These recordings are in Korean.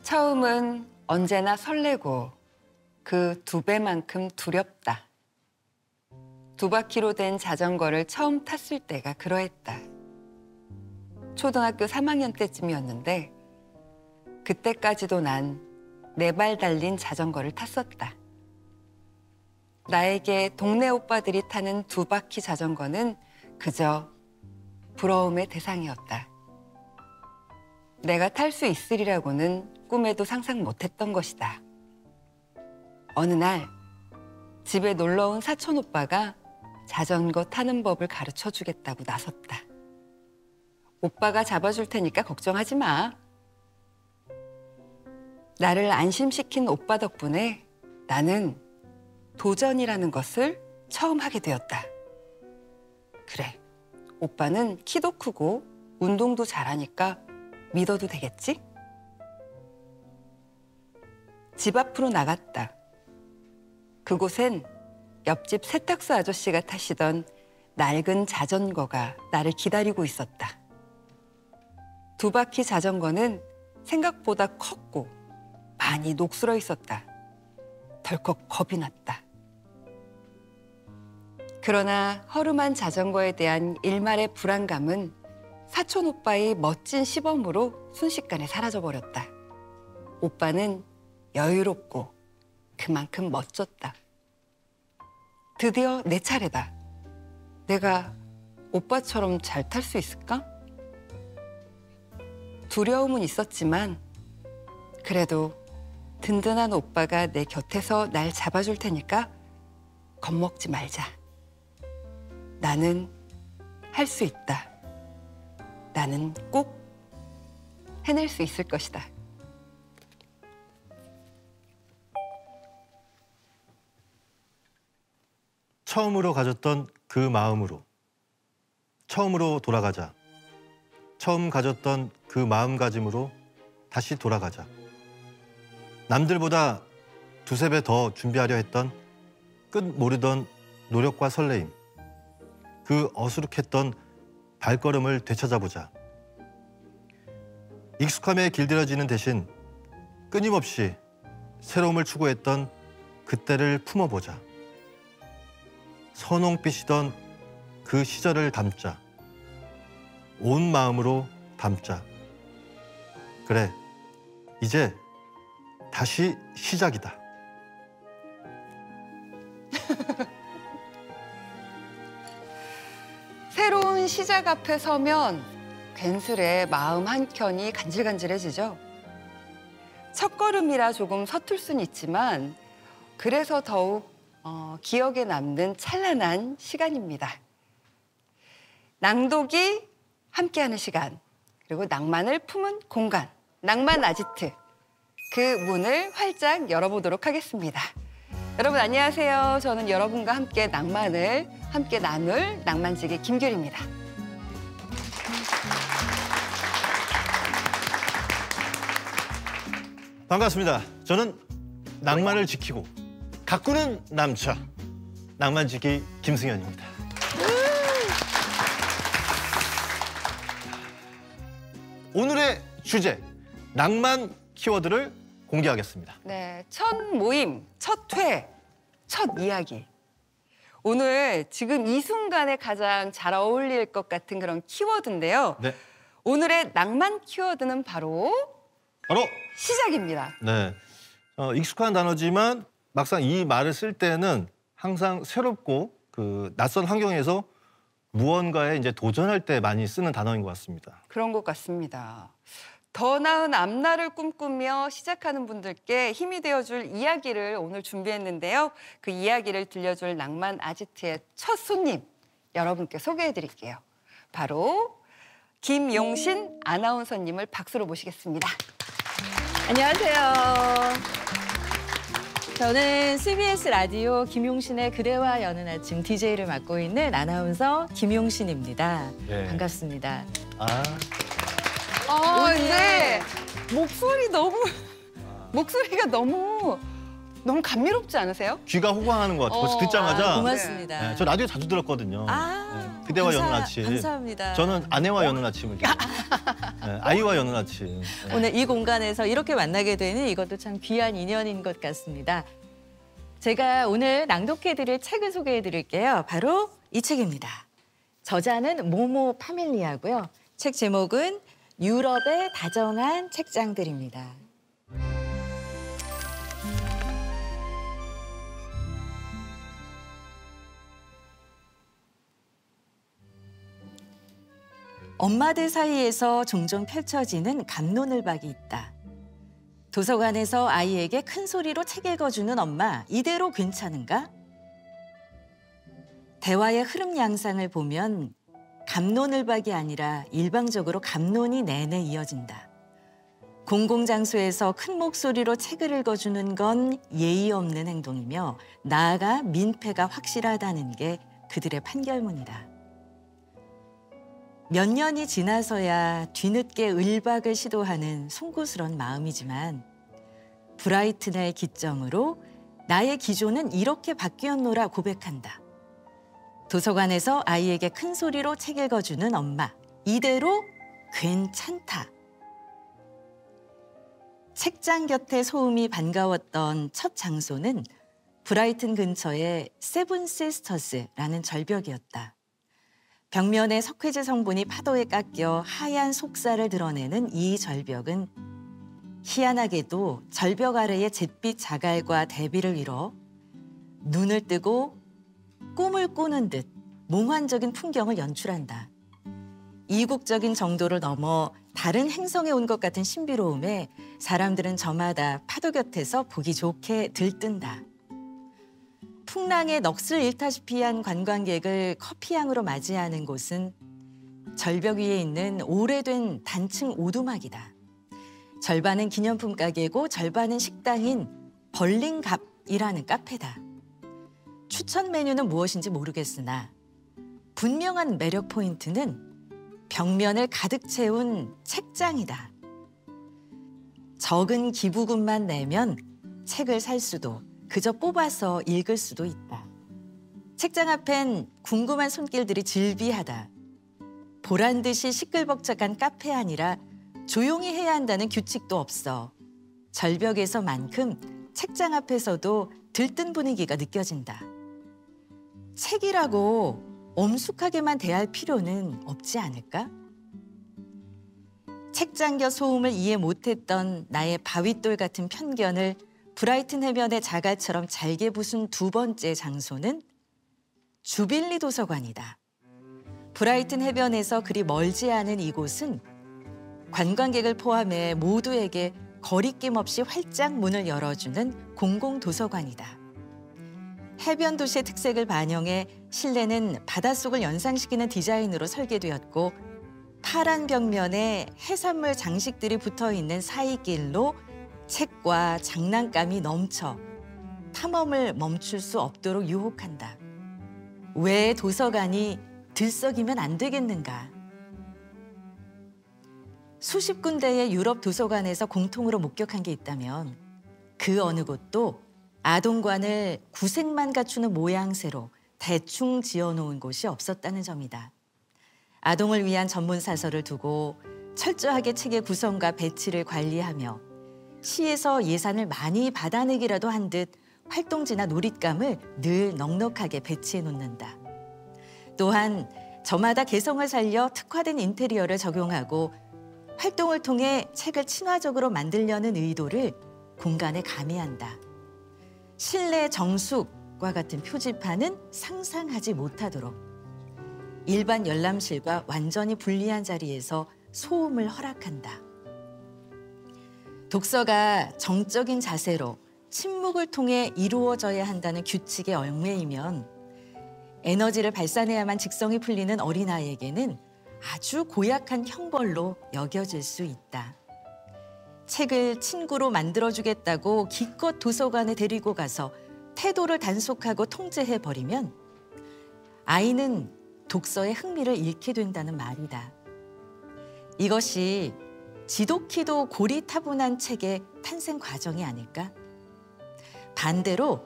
처음은 언제나 설레고 그 2배만큼 두렵다. 2바퀴로 된 자전거를 처음 탔을 때가 그러했다. 초등학교 3학년 때쯤이었는데 그때까지도 난 4발 달린 자전거를 탔었다. 나에게 동네 오빠들이 타는 2바퀴 자전거는 그저 부러움의 대상이었다. 내가 탈 수 있으리라고는 꿈에도 상상 못했던 것이다. 어느 날 집에 놀러 온 사촌 오빠가 자전거 타는 법을 가르쳐 주겠다고 나섰다. 오빠가 잡아줄 테니까 걱정하지 마. 나를 안심시킨 오빠 덕분에 나는 도전이라는 것을 처음 하게 되었다. 그래, 오빠는 키도 크고 운동도 잘하니까 믿어도 되겠지? 집 앞으로 나갔다. 그곳엔 옆집 세탁소 아저씨가 타시던 낡은 자전거가 나를 기다리고 있었다. 2바퀴 자전거는 생각보다 컸고 많이 녹슬어 있었다. 덜컥 겁이 났다. 그러나 허름한 자전거에 대한 일말의 불안감은 사촌 오빠의 멋진 시범으로 순식간에 사라져버렸다. 오빠는 여유롭고 그만큼 멋졌다. 드디어 내 차례다. 내가 오빠처럼 잘 탈 수 있을까? 두려움은 있었지만 그래도 든든한 오빠가 내 곁에서 날 잡아줄 테니까 겁먹지 말자. 나는 할 수 있다. 나는 꼭 해낼 수 있을 것이다. 처음으로 가졌던 그 마음으로 처음으로 돌아가자. 처음 가졌던 그 마음가짐으로 다시 돌아가자. 남들보다 2~3배 더 준비하려 했던 끝 모르던 노력과 설레임. 그 어수룩했던 발걸음을 되찾아보자. 익숙함에 길들여지는 대신 끊임없이 새로움을 추구했던 그때를 품어보자. 선홍빛이던 그 시절을 담자. 온 마음으로 담자. 그래, 이제 다시 시작이다. 새로운 시작 앞에 서면 괜스레 마음 한켠이 간질간질해지죠. 첫걸음이라 조금 서툴 수는 있지만 그래서 더욱 기억에 남는 찬란한 시간입니다. 낭독이 함께하는 시간, 그리고 낭만을 품은 공간, 낭만 아지트. 그 문을 활짝 열어보도록 하겠습니다. 여러분 안녕하세요. 저는 여러분과 함께 낭만을 함께 나눌 낭만지기 김규리입니다. 반갑습니다. 저는 낭만을 지키고 가꾸는 남자, 낭만지기 김승현입니다. 오늘의 주제, 낭만 키워드를 공개하겠습니다. 네, 첫 모임, 첫 회, 첫 이야기. 오늘 지금 이 순간에 가장 잘 어울릴 것 같은 그런 키워드인데요. 네. 오늘의 낭만 키워드는 바로 시작입니다. 네, 익숙한 단어지만 막상 이 말을 쓸 때는 항상 새롭고 그 낯선 환경에서 무언가에 이제 도전할 때 많이 쓰는 단어인 것 같습니다. 그런 것 같습니다. 더 나은 앞날을 꿈꾸며 시작하는 분들께 힘이 되어줄 이야기를 오늘 준비했는데요. 그 이야기를 들려줄 낭만 아지트의 첫 손님 여러분께 소개해드릴게요. 바로 김용신 아나운서님을 박수로 모시겠습니다. 안녕하세요. 저는 CBS 라디오 김용신의 그대와 여는 아침 DJ를 맡고 있는 아나운서 김용신입니다. 네. 반갑습니다. 근데 목소리가 너무 감미롭지 않으세요? 귀가 호강하는 것 같아요. 벌써 듣자마자. 고맙습니다. 네, 저 라디오 자주 들었거든요. 네, 그대와 여는 아침. 감사합니다. 저는 아내와 여는 아침을 아이와 여는 아침. 네. 오늘 이 공간에서 이렇게 만나게 되는 이것도 참 귀한 인연인 것 같습니다. 제가 오늘 낭독해드릴 책을 소개해드릴게요. 바로 이 책입니다. 저자는 모모 파밀리아고요. 책 제목은 유럽의 다정한 책장들입니다. 엄마들 사이에서 종종 펼쳐지는 갑론을박이 있다. 도서관에서 아이에게 큰 소리로 책 읽어주는 엄마, 이대로 괜찮은가? 대화의 흐름 양상을 보면 갑론을박이 아니라 일방적으로 갑론이 내내 이어진다. 공공장소에서 큰 목소리로 책을 읽어주는 건 예의 없는 행동이며 나아가 민폐가 확실하다는 게 그들의 판결문이다. 몇 년이 지나서야 뒤늦게 을박을 시도하는 송구스런 마음이지만 브라이튼의 기점으로 나의 기조는 이렇게 바뀌었노라 고백한다. 도서관에서 아이에게 큰 소리로 책 읽어주는 엄마, 이대로 괜찮다. 책장 곁에 소음이 반가웠던 첫 장소는 브라이튼 근처의 세븐 시스터스라는 절벽이었다. 벽면의 석회질 성분이 파도에 깎여 하얀 속살을 드러내는 이 절벽은 희한하게도 절벽 아래의 잿빛 자갈과 대비를 이뤄 눈을 뜨고 꿈을 꾸는 듯 몽환적인 풍경을 연출한다. 이국적인 정도를 넘어 다른 행성에 온 것 같은 신비로움에 사람들은 저마다 파도 곁에서 보기 좋게 들뜬다. 풍랑에 넋을 잃다시피 한 관광객을 커피향으로 맞이하는 곳은 절벽 위에 있는 오래된 단층 오두막이다. 절반은 기념품 가게고 절반은 식당인 벌링갑이라는 카페다. 추천 메뉴는 무엇인지 모르겠으나 분명한 매력 포인트는 벽면을 가득 채운 책장이다. 적은 기부금만 내면 책을 살 수도 그저 뽑아서 읽을 수도 있다. 책장 앞엔 궁금한 손길들이 즐비하다. 보란 듯이 시끌벅적한 카페 아니라 조용히 해야 한다는 규칙도 없어. 절벽에서만큼 책장 앞에서도 들뜬 분위기가 느껴진다. 책이라고 엄숙하게만 대할 필요는 없지 않을까? 책장 곁 소음을 이해 못했던 나의 바윗돌 같은 편견을 브라이튼 해변의 자갈처럼 잘게 부순 두 번째 장소는 주빌리 도서관이다. 브라이튼 해변에서 그리 멀지 않은 이곳은 관광객을 포함해 모두에게 거리낌 없이 활짝 문을 열어주는 공공도서관이다. 해변 도시의 특색을 반영해 실내는 바닷속을 연상시키는 디자인으로 설계되었고 파란 벽면에 해산물 장식들이 붙어있는 사이길로 책과 장난감이 넘쳐 탐험을 멈출 수 없도록 유혹한다. 왜 도서관이 들썩이면 안 되겠는가? 수십 군데의 유럽 도서관에서 공통으로 목격한 게 있다면 그 어느 곳도 아동관을 구색만 갖추는 모양새로 대충 지어놓은 곳이 없었다는 점이다. 아동을 위한 전문 사설을 두고 철저하게 책의 구성과 배치를 관리하며 시에서 예산을 많이 받아내기라도 한 듯 활동지나 놀잇감을 늘 넉넉하게 배치해 놓는다. 또한 저마다 개성을 살려 특화된 인테리어를 적용하고 활동을 통해 책을 친화적으로 만들려는 의도를 공간에 가미한다. 실내 정숙과 같은 표지판은 상상하지 못하도록 일반 열람실과 완전히 분리한 자리에서 소음을 허락한다. 독서가 정적인 자세로 침묵을 통해 이루어져야 한다는 규칙에 얽매이면 에너지를 발산해야만 직성이 풀리는 어린아이에게는 아주 고약한 형벌로 여겨질 수 있다. 책을 친구로 만들어주겠다고 기껏 도서관에 데리고 가서 태도를 단속하고 통제해버리면 아이는 독서의 흥미를 잃게 된다는 말이다. 이것이 지독히도 고리타분한 책의 탄생 과정이 아닐까? 반대로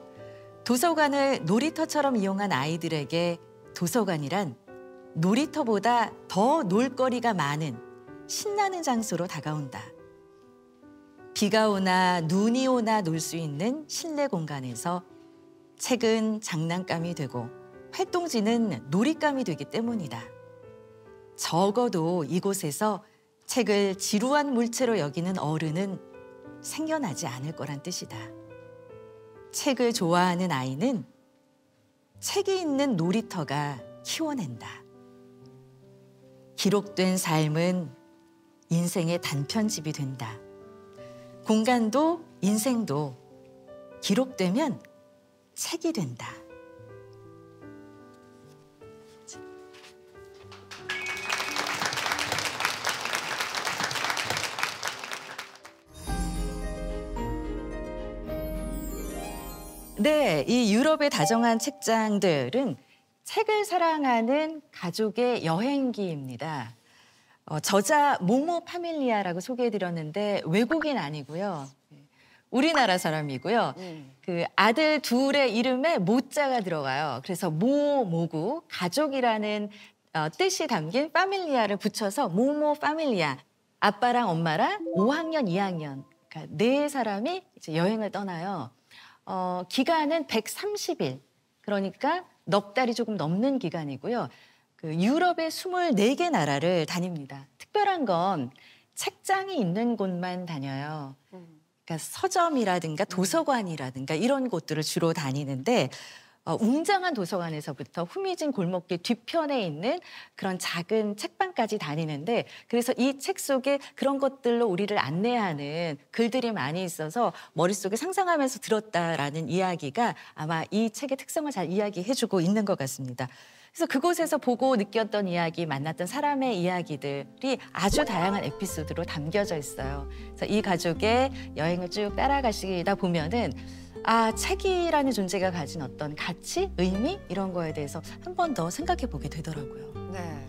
도서관을 놀이터처럼 이용한 아이들에게 도서관이란 놀이터보다 더 놀거리가 많은 신나는 장소로 다가온다. 비가 오나 눈이 오나 놀 수 있는 실내 공간에서 책은 장난감이 되고 활동지는 놀잇감이 되기 때문이다. 적어도 이곳에서 책을 지루한 물체로 여기는 어른은 생겨나지 않을 거란 뜻이다. 책을 좋아하는 아이는 책이 있는 놀이터가 키워낸다. 기록된 삶은 인생의 단편집이 된다. 공간도 인생도 기록되면 책이 된다. 네, 이 유럽의 다정한 책장들은 책을 사랑하는 가족의 여행기입니다. 저자 모모 파밀리아라고 소개해드렸는데 외국인 아니고요. 우리나라 사람이고요. 그 아들 둘의 이름에 모자가 들어가요. 그래서 모구 가족이라는 뜻이 담긴 파밀리아를 붙여서 모모 파밀리아. 아빠랑 엄마랑 5학년, 2학년 그러니까 네 사람이 이제 여행을 떠나요. 기간은 130일. 그러니까 넉 달이 조금 넘는 기간이고요. 그 유럽의 24개 나라를 다닙니다. 특별한 건 책장이 있는 곳만 다녀요. 그러니까 서점이라든가 도서관이라든가 이런 곳들을 주로 다니는데 웅장한 도서관에서부터 후미진 골목길 뒤편에 있는 그런 작은 책방까지 다니는데 그래서 이 책 속에 그런 것들로 우리를 안내하는 글들이 많이 있어서 머릿속에 상상하면서 들었다라는 이야기가 아마 이 책의 특성을 잘 이야기해주고 있는 것 같습니다. 그래서 그곳에서 보고 느꼈던 이야기, 만났던 사람의 이야기들이 아주 다양한 에피소드로 담겨져 있어요. 그래서 이 가족의 여행을 쭉 따라가시다 보면은 아, 책이라는 존재가 가진 어떤 가치, 의미 이런 거에 대해서 한 번 더 생각해 보게 되더라고요. 네.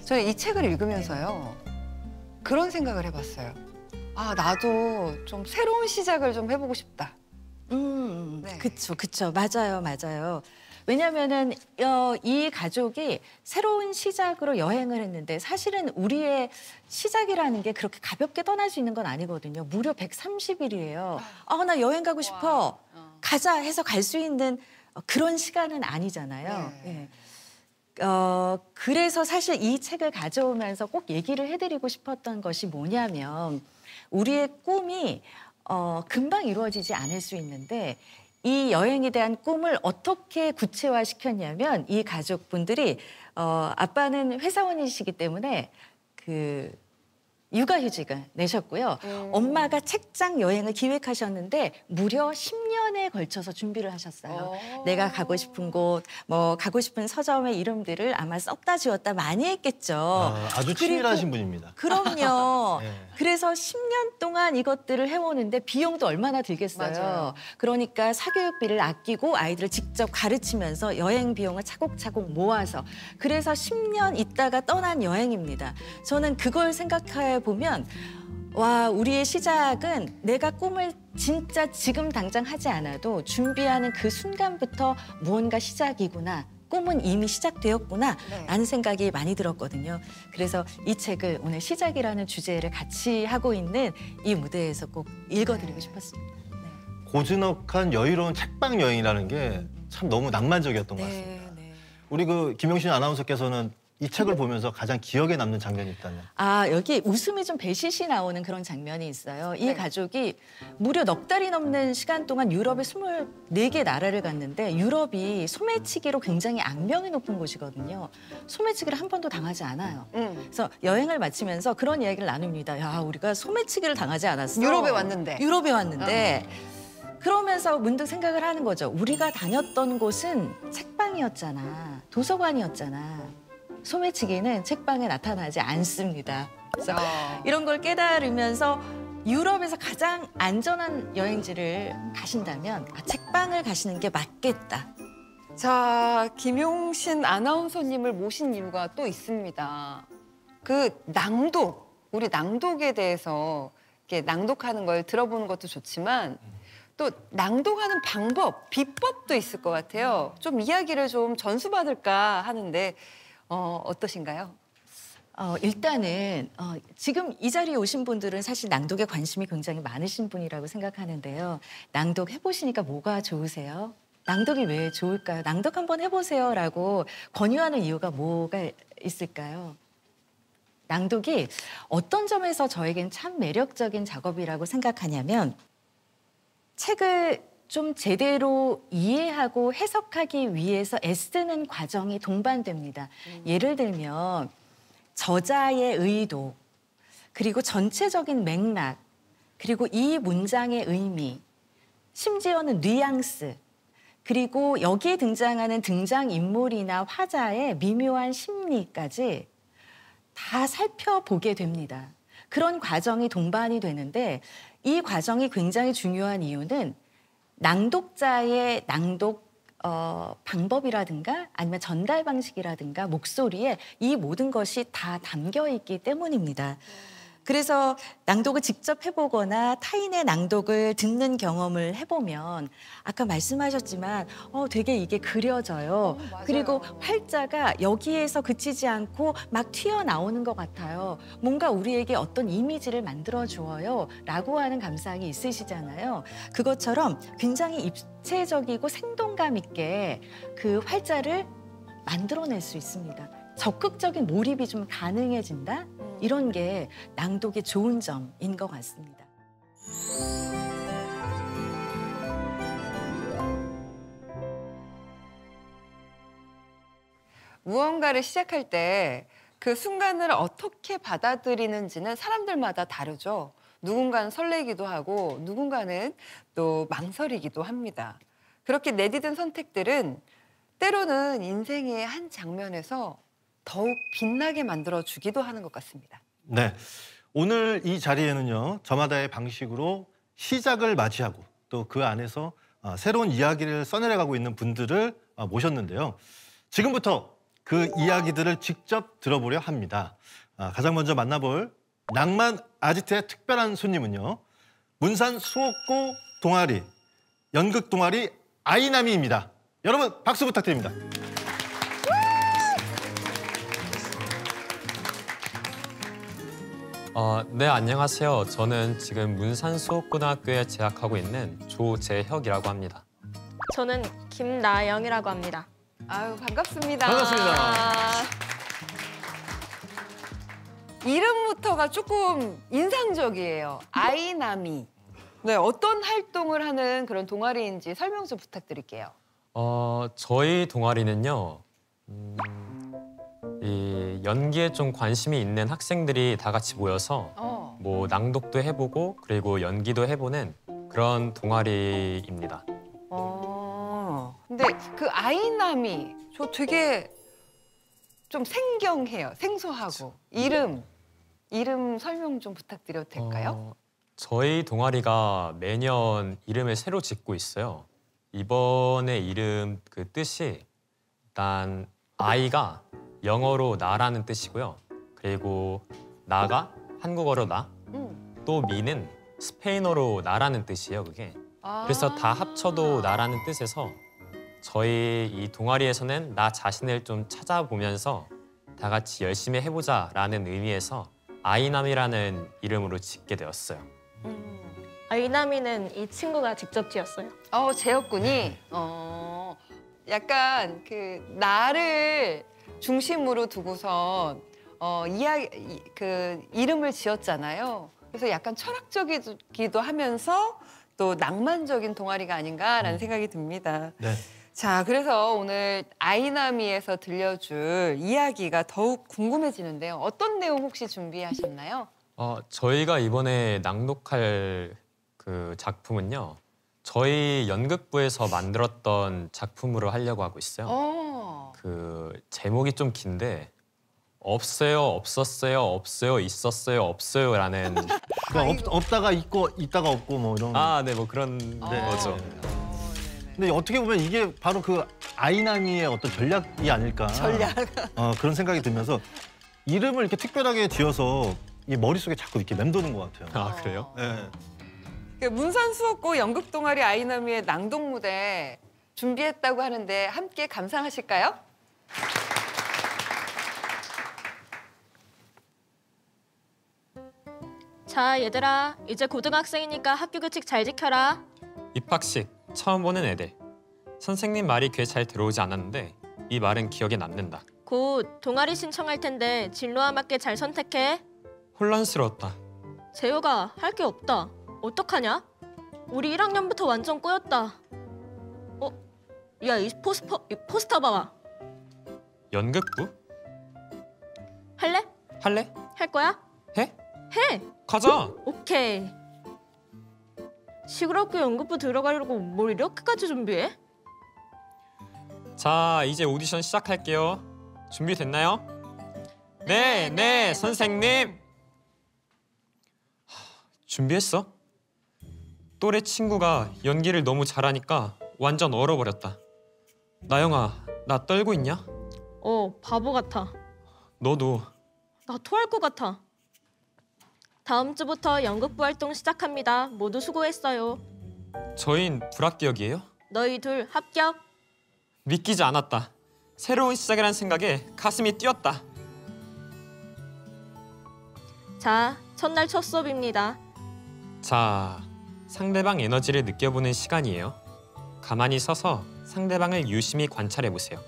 저는 이 책을 읽으면서요. 그런 생각을 해봤어요. 아, 나도 좀 새로운 시작을 좀 해보고 싶다. 네. 그쵸. 맞아요. 왜냐면은 이 가족이 새로운 시작으로 여행을 했는데 사실은 우리의 시작이라는 게 그렇게 가볍게 떠날 수 있는 건 아니거든요. 무려 130일이에요. 아, 나 여행 가고 싶어. 가자 해서 갈 수 있는 그런 시간은 아니잖아요. 네. 그래서 사실 이 책을 가져오면서 꼭 얘기를 해드리고 싶었던 것이 뭐냐면 우리의 꿈이 금방 이루어지지 않을 수 있는데 이 여행에 대한 꿈을 어떻게 구체화시켰냐면 이 가족분들이 아빠는 회사원이시기 때문에 그 육아휴직을 내셨고요. 엄마가 책장 여행을 기획하셨는데 무려 10년에 걸쳐서 준비를 하셨어요. 내가 가고 싶은 곳, 뭐 가고 싶은 서점의 이름들을 아마 썼다 지웠다 많이 했겠죠. 아주 치밀하신 분입니다. 그럼요. 네. 그래서 10년 동안 이것들을 해오는데 비용도 얼마나 들겠어요. 맞아요. 그러니까 사교육비를 아끼고 아이들을 직접 가르치면서 여행 비용을 차곡차곡 모아서 그래서 10년 있다가 떠난 여행입니다. 저는 그걸 생각해 보면 와, 우리의 시작은 내가 꿈을 진짜 지금 당장 하지 않아도 준비하는 그 순간부터 무언가 시작이구나. 꿈은 이미 시작되었구나 라는 생각이 많이 들었거든요. 그래서 이 책을 오늘 시작이라는 주제를 같이 하고 있는 이 무대에서 꼭 읽어드리고 싶었습니다. 네. 고즈넉한 여유로운 책방 여행이라는 게 참 너무 낭만적이었던 것 같습니다. 우리 그 김용신 아나운서께서는 이 책을 보면서 가장 기억에 남는 장면이 있다면? 아, 여기 웃음이 좀 배시시 나오는 그런 장면이 있어요. 이 가족이 무려 넉 달이 넘는 시간 동안 유럽의 24개 나라를 갔는데 유럽이 소매치기로 굉장히 악명이 높은 곳이거든요. 소매치기를 한 번도 당하지 않아요. 그래서 여행을 마치면서 그런 이야기를 나눕니다. 야, 우리가 소매치기를 당하지 않았어. 유럽에 왔는데. 유럽에 왔는데. 그러면서 문득 생각을 하는 거죠. 우리가 다녔던 곳은 책방이었잖아. 도서관이었잖아. 소매치기는 책방에 나타나지 않습니다. 그래서 이런 걸 깨달으면서 유럽에서 가장 안전한 여행지를 가신다면 책방을 가시는 게 맞겠다. 자, 김용신 아나운서님을 모신 이유가 또 있습니다. 그 낭독, 우리 낭독에 대해서 이렇게 낭독하는 걸 들어보는 것도 좋지만 또 낭독하는 방법, 비법도 있을 것 같아요. 좀 이야기를 좀 전수받을까 하는데 어떠신가요? 일단은 지금 이 자리에 오신 분들은 사실 낭독에 관심이 굉장히 많으신 분이라고 생각하는데요. 낭독 해보시니까 뭐가 좋으세요? 낭독이 왜 좋을까요? 낭독 한번 해보세요라고 권유하는 이유가 뭐가 있을까요? 낭독이 어떤 점에서 저에겐 참 매력적인 작업이라고 생각하냐면 책을 좀 제대로 이해하고 해석하기 위해서 애쓰는 과정이 동반됩니다. 예를 들면 저자의 의도, 그리고 전체적인 맥락, 그리고 이 문장의 의미, 심지어는 뉘앙스, 그리고 여기에 등장하는 등장인물이나 화자의 미묘한 심리까지 다 살펴보게 됩니다. 그런 과정이 동반이 되는데 이 과정이 굉장히 중요한 이유는 낭독자의 낭독 방법이라든가 아니면 전달 방식이라든가 목소리에 이 모든 것이 다 담겨 있기 때문입니다. 그래서 낭독을 직접 해보거나 타인의 낭독을 듣는 경험을 해보면 아까 말씀하셨지만 되게 이게 그려져요. 맞아요. 그리고 활자가 여기에서 그치지 않고 막 튀어나오는 것 같아요. 뭔가 우리에게 어떤 이미지를 만들어주어요 라고 하는 감상이 있으시잖아요. 그것처럼 굉장히 입체적이고 생동감 있게 그 활자를 만들어낼 수 있습니다. 적극적인 몰입이 좀 가능해진다? 이런 게 낭독의 좋은 점인 것 같습니다. 무언가를 시작할 때 그 순간을 어떻게 받아들이는지는 사람들마다 다르죠. 누군가는 설레기도 하고 누군가는 또 망설이기도 합니다. 그렇게 내디딘 선택들은 때로는 인생의 한 장면에서 더욱 빛나게 만들어주기도 하는 것 같습니다. 네, 오늘 이 자리에는요. 저마다의 방식으로 시작을 맞이하고 또 그 안에서 새로운 이야기를 써내려가고 있는 분들을 모셨는데요. 지금부터 그 이야기들을 직접 들어보려 합니다. 가장 먼저 만나볼 낭만 아지트의 특별한 손님은요. 문산 수옥고 동아리, 연극 동아리 아이나미입니다. 여러분 박수 부탁드립니다. 네, 안녕하세요. 저는 지금 문산수옥고등학교에 재학하고 있는 조재혁이라고 합니다. 저는 김나영이라고 합니다. 아유, 반갑습니다. 반갑습니다. 이름부터가 조금 인상적이에요. 아이나미. 네, 어떤 활동을 하는 그런 동아리인지 설명 좀 부탁드릴게요. 저희 동아리는요. 이 연기에 좀 관심이 있는 학생들이 다 같이 모여서 뭐 낭독도 해보고 그리고 연기도 해보는 그런 동아리입니다. 근데 그 아이나미 저 되게 좀 생경해요. 생소하고. 이름 설명 좀 부탁드려도 될까요? 저희 동아리가 매년 이름을 새로 짓고 있어요. 이번에 이름 그 뜻이 일단 아이가 영어로 나라는 뜻이고요. 그리고 나가 한국어로 나, 또 미는 스페인어로 나라는 뜻이에요, 그게. 그래서 다 합쳐도 나라는 뜻에서 저희 이 동아리에서는 나 자신을 좀 찾아보면서 다 같이 열심히 해보자라는 의미에서 아이남이라는 이름으로 짓게 되었어요. 아이나미는 이 친구가 직접 지었어요. 재혁군이 약간 그 나를 중심으로 두고선 그 이름을 지었잖아요. 그래서 약간 철학적이기도 하면서 또 낭만적인 동아리가 아닌가라는 생각이 듭니다. 네. 자, 그래서 오늘 아이나미에서 들려줄 이야기가 더욱 궁금해지는데요. 어떤 내용 혹시 준비하셨나요? 저희가 이번에 낭독할 그 작품은요. 저희 연극부에서 만들었던 작품으로 하려고 하고 있어요. 그 제목이 좀 긴데 없어요, 없었어요, 없어요, 있었어요, 없어요라는 그러니까 없다가 있고 있다가 없고 뭐 이런. 네, 뭐 그런 거죠. 근데 어떻게 보면 이게 바로 그 아이나미의 어떤 전략이 아닐까. 전략. 그런 생각이 들면서 이름을 이렇게 특별하게 지어서 이 머릿속에 자꾸 이렇게 맴도는 것 같아요. 아 그래요? 네. 문산수업고 연극 동아리 아이너미의 낭독 무대 준비했다고 하는데 함께 감상하실까요? 자, 얘들아. 이제 고등학생이니까 학교 규칙 잘 지켜라. 입학식 처음 보는 애들. 선생님 말이 귀에 잘 들어오지 않았는데 이 말은 기억에 남는다. 곧 동아리 신청할 텐데 진로와 맞게 잘 선택해. 혼란스러웠다. 재호가 할 게 없다. 어떡하냐? 우리 1학년부터 완전 꼬였다. 야, 이 포스터 봐봐. 연극부? 할래? 할래? 할 거야? 해? 해! 가자! 오케이. 시골학교 연극부 들어가려고 뭘 이렇게까지 준비해? 자, 이제 오디션 시작할게요. 준비됐나요? 네, 선생님. 준비했어? 또래 친구가 연기를 너무 잘하니까 완전 얼어버렸다. 나영아, 나 떨고 있냐? 바보 같아. 너도. 나 토할 것 같아. 다음 주부터 연극부 활동 시작합니다. 모두 수고했어요. 저흰 불합격이에요? 너희 둘 합격. 믿기지 않았다. 새로운 시작이란 생각에 가슴이 뛰었다. 자, 첫날 첫 수업입니다. 자, 상대방 에너지를 느껴보는 시간이에요. 가만히 서서 상대방을 유심히 관찰해보세요.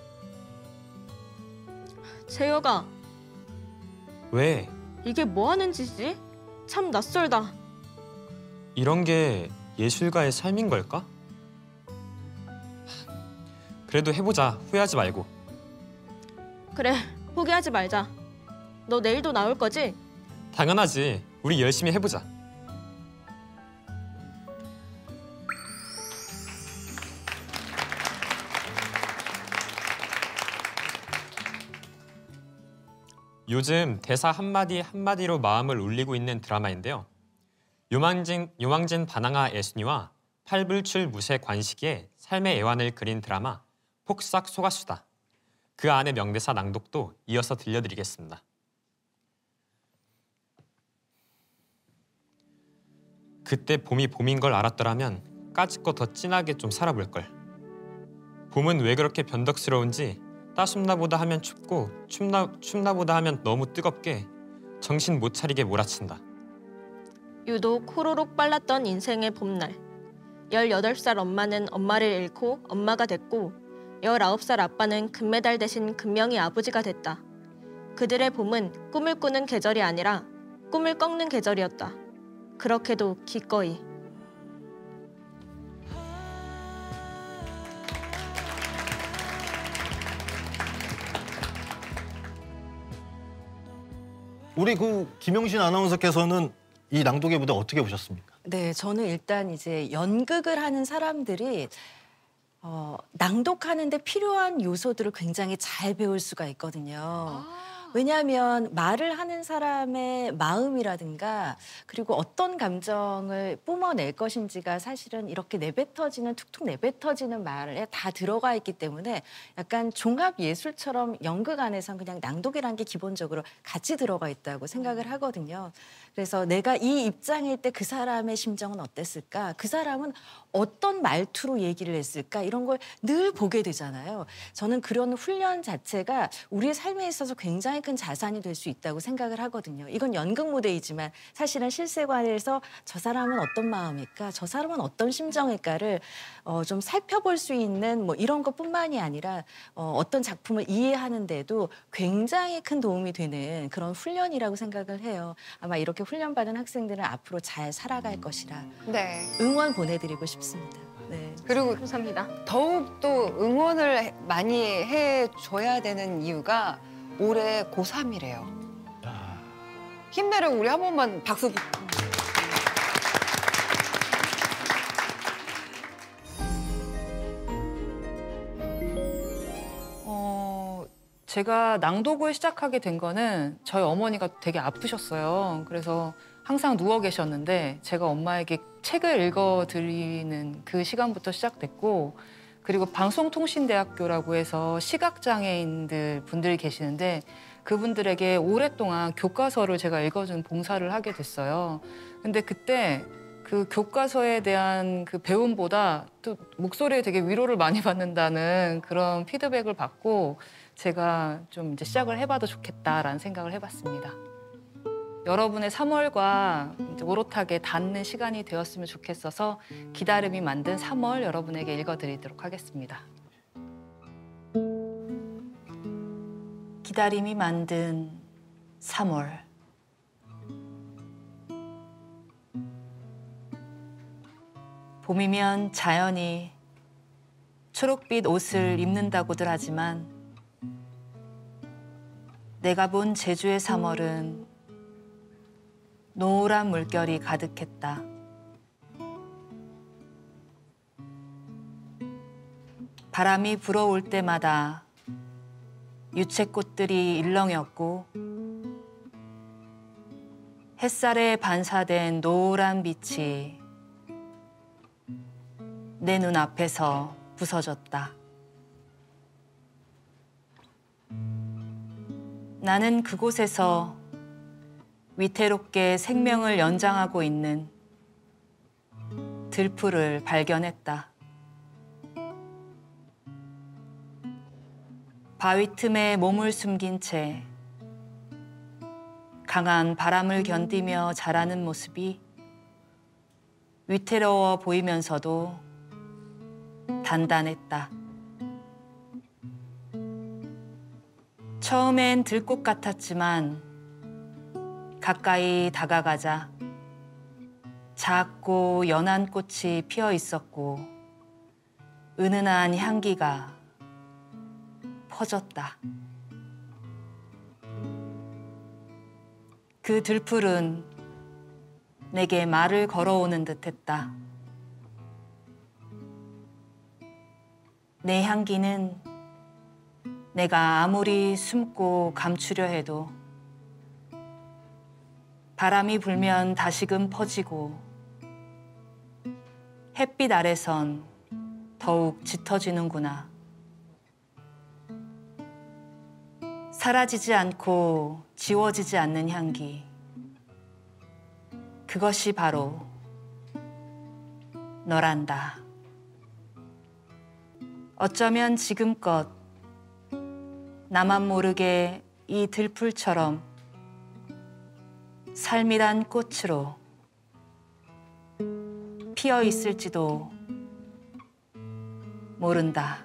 재혁아, 왜? 이게 뭐 하는 짓이지? 참 낯설다. 이런 게 예술가의 삶인 걸까? 그래도 해보자. 후회하지 말고. 그래, 포기하지 말자. 너 내일도 나올 거지? 당연하지. 우리 열심히 해보자. 요즘 대사 한마디 한마디로 마음을 울리고 있는 드라마인데요. 요망진 반항아 애순이와 팔불출 무쇠 관식이의 삶의 애환을 그린 드라마 폭삭 소가수다. 그 안의 명대사 낭독도 이어서 들려드리겠습니다. 그때 봄이 봄인 걸 알았더라면 까짓거 더 진하게 좀 살아볼걸. 봄은 왜 그렇게 변덕스러운지 따숩나보다 하면 춥고 춥나보다 하면 너무 뜨겁게 정신 못 차리게 몰아친다. 유독 호로록 빨랐던 인생의 봄날. 18살 엄마는 엄마를 잃고 엄마가 됐고 19살 아빠는 금메달 대신 금명이 아버지가 됐다. 그들의 봄은 꿈을 꾸는 계절이 아니라 꿈을 꺾는 계절이었다. 그렇게도 기꺼이. 우리 김영신 아나운서께서는 이 낭독의 무대 어떻게 보셨습니까? 네, 저는 일단 이제 연극을 하는 사람들이 낭독하는데 필요한 요소들을 굉장히 잘 배울 수가 있거든요. 왜냐하면 말을 하는 사람의 마음이라든가 그리고 어떤 감정을 뿜어낼 것인지가 사실은 이렇게 내뱉어지는 툭툭 내뱉어지는 말에 다 들어가 있기 때문에 약간 종합 예술처럼 연극 안에선 그냥 낭독이라는 게 기본적으로 같이 들어가 있다고 생각을 하거든요. 그래서 내가 이 입장일 때 그 사람의 심정은 어땠을까? 그 사람은 어떤 말투로 얘기를 했을까? 이런 걸 늘 보게 되잖아요. 저는 그런 훈련 자체가 우리의 삶에 있어서 굉장히 큰 자산이 될 수 있다고 생각을 하거든요. 이건 연극 무대이지만 사실은 실생활에서 저 사람은 어떤 마음일까? 저 사람은 어떤 심정일까를 좀 살펴볼 수 있는 뭐 이런 것뿐만이 아니라 어떤 작품을 이해하는 데도 굉장히 큰 도움이 되는 그런 훈련이라고 생각을 해요. 아마 이렇게 훈련받은 학생들은 앞으로 잘 살아갈 것이라 네. 응원 보내드리고 싶습니다. 네. 그리고 감사합니다. 더욱 또 응원을 많이 해줘야 되는 이유가 올해 고3이래요. 힘내라 우리 한 번만 박수. 제가 낭독을 시작하게 된 거는 저희 어머니가 되게 아프셨어요. 그래서 항상 누워 계셨는데 제가 엄마에게 책을 읽어드리는 그 시간부터 시작됐고, 그리고 방송통신대학교라고 해서 시각장애인들 분들이 계시는데 그분들에게 오랫동안 교과서를 제가 읽어준 봉사를 하게 됐어요. 근데 그때 그 교과서에 대한 그 배움보다 또 목소리에 되게 위로를 많이 받는다는 그런 피드백을 받고 제가 좀 이제 시작을 해봐도 좋겠다라는 생각을 해봤습니다. 여러분의 3월과 이제 오롯하게 닿는 시간이 되었으면 좋겠어서 기다림이 만든 3월 여러분에게 읽어드리도록 하겠습니다. 기다림이 만든 3월. 봄이면 자연히 초록빛 옷을 입는다고들 하지만 내가 본 제주의 3월은 노란 물결이 가득했다. 바람이 불어올 때마다 유채꽃들이 일렁였고 햇살에 반사된 노란 빛이 내 눈앞에서 부서졌다. 나는 그곳에서 위태롭게 생명을 연장하고 있는 들풀을 발견했다. 바위 틈에 몸을 숨긴 채 강한 바람을 견디며 자라는 모습이 위태로워 보이면서도 단단했다. 처음엔 들꽃 같았지만 가까이 다가가자 작고 연한 꽃이 피어 있었고 은은한 향기가 퍼졌다. 그 들풀은 내게 말을 걸어오는 듯했다. 내 향기는 내가 아무리 숨고 감추려 해도 바람이 불면 다시금 퍼지고 햇빛 아래선 더욱 짙어지는구나. 사라지지 않고 지워지지 않는 향기. 그것이 바로 너란다. 어쩌면 지금껏 나만 모르게 이 들풀처럼 삶이란 꽃으로 피어 있을지도 모른다.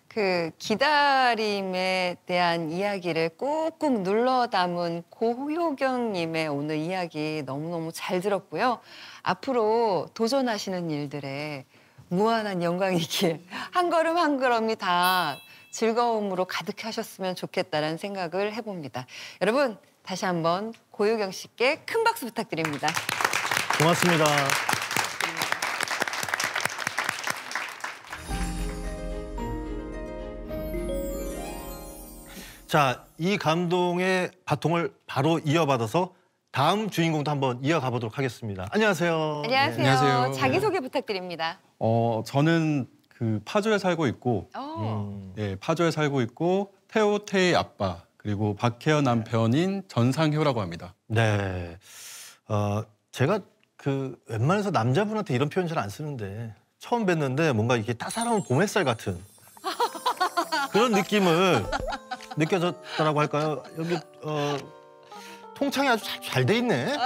그 기다림에 대한 이야기를 꾹꾹 눌러 담은 고효경님의 오늘 이야기 너무너무 잘 들었고요. 앞으로 도전하시는 일들에 무한한 영광이길 한 걸음 한 걸음이 다 즐거움으로 가득하셨으면 좋겠다는 생각을 해봅니다. 여러분 다시 한번 고효경 씨께 큰 박수 부탁드립니다. 고맙습니다. 자, 이 감동의 바통을 바로 이어받아서 다음 주인공도 한번 이어가 보도록 하겠습니다. 안녕하세요. 안녕하세요. 네. 안녕하세요. 자기소개 부탁드립니다. 저는 그 파주에 살고 있고, 예, 파주에 살고 있고 태호태의 아빠 그리고 박혜연 남편인 전상효라고 합니다. 네. 제가 그 웬만해서 남자분한테 이런 표현 잘 안 쓰는데 처음 뵀는데 뭔가 이게 따사로운 봄 햇살 같은 그런 느낌을 느껴졌다라고 할까요? 여기 통창이 아주 잘 돼 있네.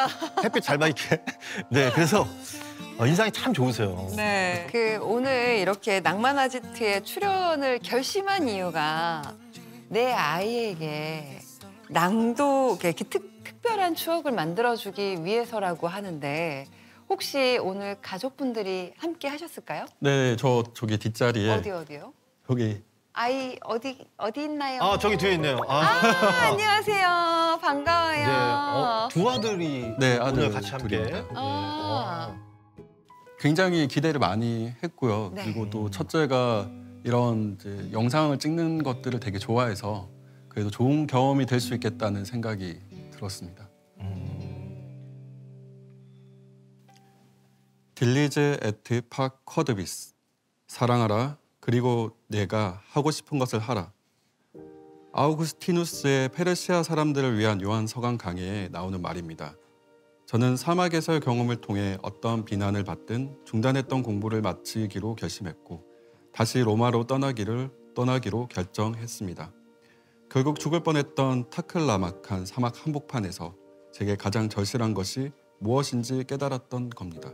햇빛 잘 받게. 네, 그래서 인상이 참 좋으세요. 네. 그 오늘 이렇게 낭만 아지트에 출연을 결심한 이유가 내 아이에게 낭독 이렇게 특별한 추억을 만들어주기 위해서라고 하는데 혹시 오늘 가족분들이 함께 하셨을까요? 네, 저기 뒷자리에 어디요? 여기 아이 어디 있나요? 아, 저기 뒤에 있네요. 안녕하세요. 반가워요. 네, 두 아들이 네, 아들 오늘 같이 함께. 둘입니다. 아. 굉장히 기대를 많이 했고요. 네. 그리고 또 첫째가 이런 이제 영상을 찍는 것들을 되게 좋아해서 그래도 좋은 경험이 될 수 있겠다는 생각이 들었습니다. 딜리제 에트 팍 쿼드비스. 사랑하라. 그리고 내가 하고 싶은 것을 하라. 아우구스티누스의 페르시아 사람들을 위한 요한 서강 강해에 나오는 말입니다. 저는 사막에서의 경험을 통해 어떤 비난을 받든 중단했던 공부를 마치기로 결심했고 다시 로마로 떠나기로 결정했습니다. 결국 죽을 뻔했던 타클라마칸 사막 한복판에서 제게 가장 절실한 것이 무엇인지 깨달았던 겁니다.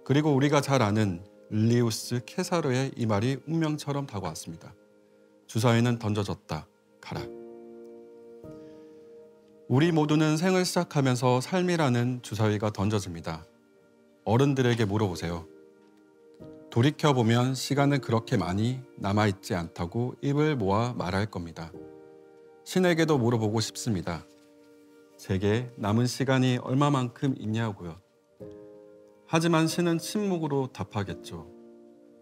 그리고 우리가 잘 아는 율리우스 케사르의 이 말이 운명처럼 다가왔습니다. 주사위는 던져졌다. 가라. 우리 모두는 생을 시작하면서 삶이라는 주사위가 던져집니다. 어른들에게 물어보세요. 돌이켜보면 시간은 그렇게 많이 남아있지 않다고 입을 모아 말할 겁니다. 신에게도 물어보고 싶습니다. 제게 남은 시간이 얼마만큼 있냐고요. 하지만 신은 침묵으로 답하겠죠.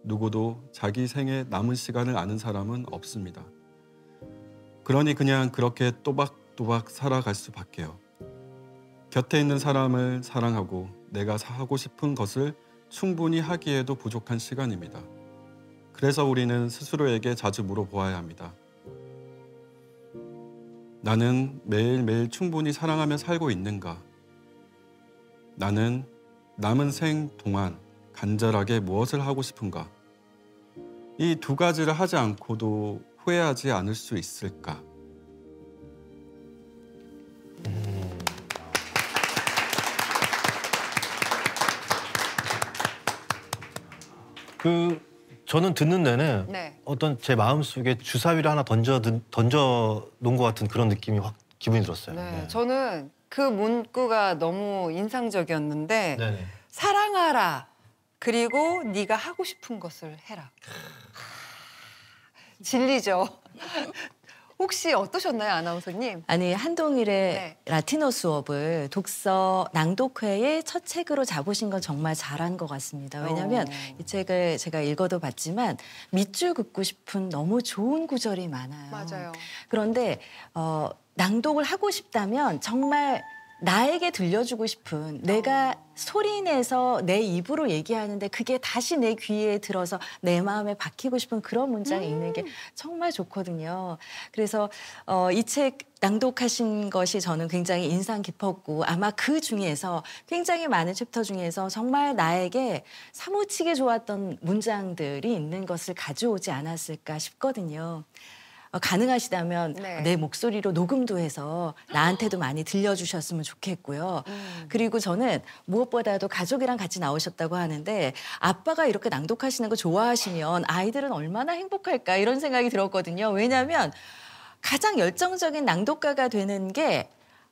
누구도 자기 생에 남은 시간을 아는 사람은 없습니다. 그러니 그냥 그렇게 또박또박 살아갈 수밖에요. 곁에 있는 사람을 사랑하고 내가 하고 싶은 것을 충분히 하기에도 부족한 시간입니다. 그래서 우리는 스스로에게 자주 물어보아야 합니다. 나는 매일매일 충분히 사랑하며 살고 있는가? 나는 남은 생 동안 간절하게 무엇을 하고 싶은가? 이 두 가지를 하지 않고도 후회하지 않을 수 있을까? 저는 듣는 내내 네. 어떤 제 마음속에 주사위를 하나 던져 놓은 것 같은 그런 느낌이 확 기분이 들었어요. 네. 네. 저는 그 문구가 너무 인상적이었는데 네네. 사랑하라. 그리고 네가 하고 싶은 것을 해라. 진리죠. 혹시 어떠셨나요, 아나운서님? 아니 한동일의 네. 라티노 수업을 독서 낭독회의 첫 책으로 잡으신 건 정말 잘한 것 같습니다. 왜냐하면 이 책을 제가 읽어도 봤지만 밑줄 긋고 싶은 너무 좋은 구절이 많아요. 맞아요. 그런데 낭독을 하고 싶다면 정말 나에게 들려주고 싶은 내가 소리내서 내 입으로 얘기하는데 그게 다시 내 귀에 들어서 내 마음에 박히고 싶은 그런 문장이 있는 게 정말 좋거든요. 그래서 이 책 낭독하신 것이 저는 굉장히 인상 깊었고 아마 그 중에서 굉장히 많은 챕터 중에서 정말 나에게 사무치게 좋았던 문장들이 있는 것을 가져오지 않았을까 싶거든요. 가능하시다면 네. 내 목소리로 녹음도 해서 나한테도 많이 들려주셨으면 좋겠고요. 그리고 저는 무엇보다도 가족이랑 같이 나오셨다고 하는데 아빠가 이렇게 낭독하시는 거 좋아하시면 아이들은 얼마나 행복할까 이런 생각이 들었거든요. 왜냐하면 가장 열정적인 낭독가가 되는 게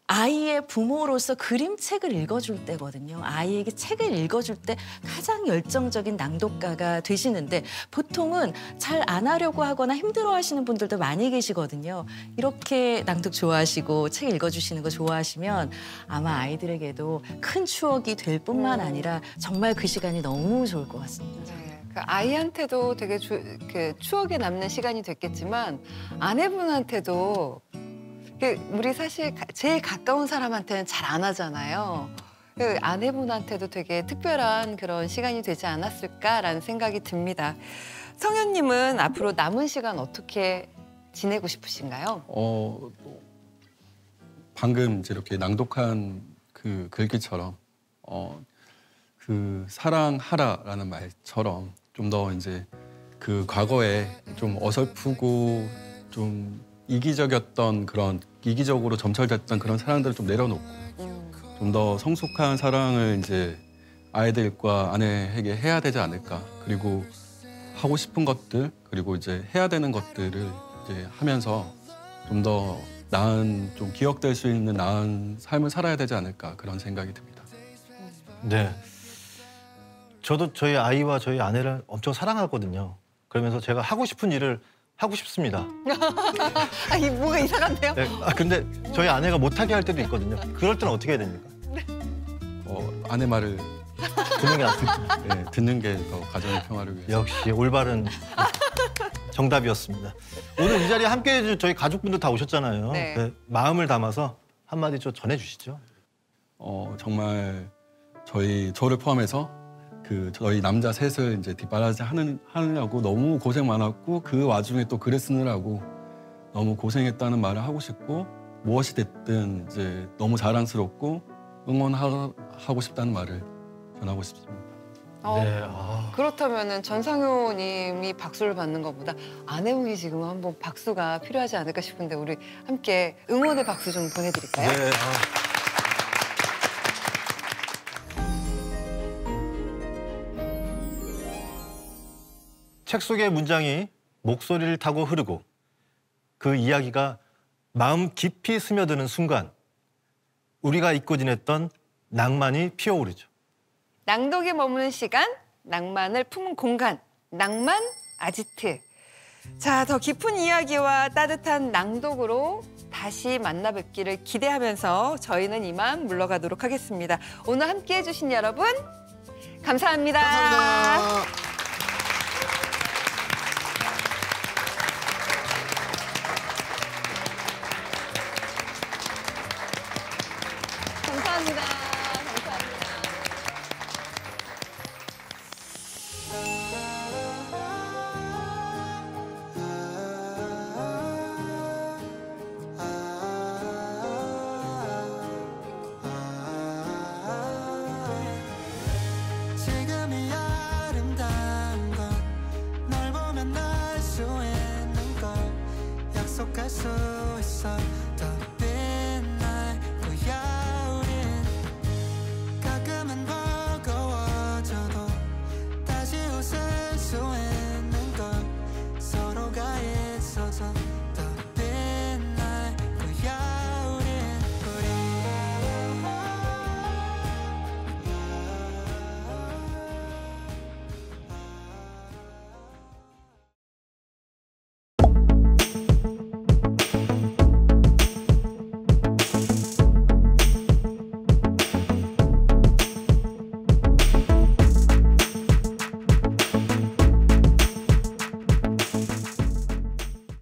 아이의 부모로서 그림책을 읽어줄 때거든요. 아이에게 책을 읽어줄 때 가장 열정적인 낭독가가 되시는데 보통은 잘 안 하려고 하거나 힘들어하시는 분들도 많이 계시거든요. 이렇게 낭독 좋아하시고 책 읽어주시는 거 좋아하시면 아마 아이들에게도 큰 추억이 될 뿐만 아니라 정말 그 시간이 너무 좋을 것 같습니다. 네. 그 아이한테도 되게 그 추억에 남는 시간이 됐겠지만 아내분한테도 우리 사실 제일 가까운 사람한테는 잘 안 하잖아요. 그 아내분한테도 되게 특별한 그런 시간이 되지 않았을까라는 생각이 듭니다. 성현님은 앞으로 남은 시간 어떻게 지내고 싶으신가요? 방금 이제 이렇게 낭독한 그 글귀처럼 그 사랑하라라는 말처럼 좀 더 이제 그 과거에 좀 어설프고 좀 이기적이었던 그런 이기적으로 점철됐던 그런 사랑들을 좀 내려놓고 좀 더 성숙한 사랑을 이제 아이들과 아내에게 해야 되지 않을까. 그리고 하고 싶은 것들 그리고 이제 해야 되는 것들을 이제 하면서 좀 더 나은 좀 기억될 수 있는 나은 삶을 살아야 되지 않을까 그런 생각이 듭니다. 네. 저도 저희 아이와 저희 아내를 엄청 사랑하거든요. 그러면서 제가 하고 싶은 일을 하고 싶습니다. 이 뭐가 이상한데요? 네. 근데 저희 아내가 못하게 할 때도 있거든요. 그럴 때는 어떻게 해야 됩니까? 아내 말을 듣는 게 낫습니다. 네, 듣는 게 더 가정의 평화를 위해서. 역시 올바른 정답이었습니다. 오늘 이 자리에 함께해 주신 저희 가족분들 다 오셨잖아요. 네. 네, 마음을 담아서 한마디 좀 전해주시죠. 정말 저를 포함해서 저희 남자 셋을 이제 뒷바라지 하려고 너무 고생 많았고 그 와중에 또 글을 쓰느라고 너무 고생했다는 말을 하고 싶고 무엇이 됐든 이제 너무 자랑스럽고 응원하고 싶다는 말을 전하고 싶습니다. 네. 그렇다면은 전상효님이 박수를 받는 것보다 아내분이 지금 한번 박수가 필요하지 않을까 싶은데 우리 함께 응원의 박수 좀 보내드릴까요? 네. 책 속의 문장이 목소리를 타고 흐르고 그 이야기가 마음 깊이 스며드는 순간 우리가 잊고 지냈던 낭만이 피어오르죠. 낭독에 머무는 시간, 낭만을 품은 공간, 낭만 아지트. 자, 더 깊은 이야기와 따뜻한 낭독으로 다시 만나 뵙기를 기대하면서 저희는 이만 물러가도록 하겠습니다. 오늘 함께해 주신 여러분 감사합니다. 감사합니다.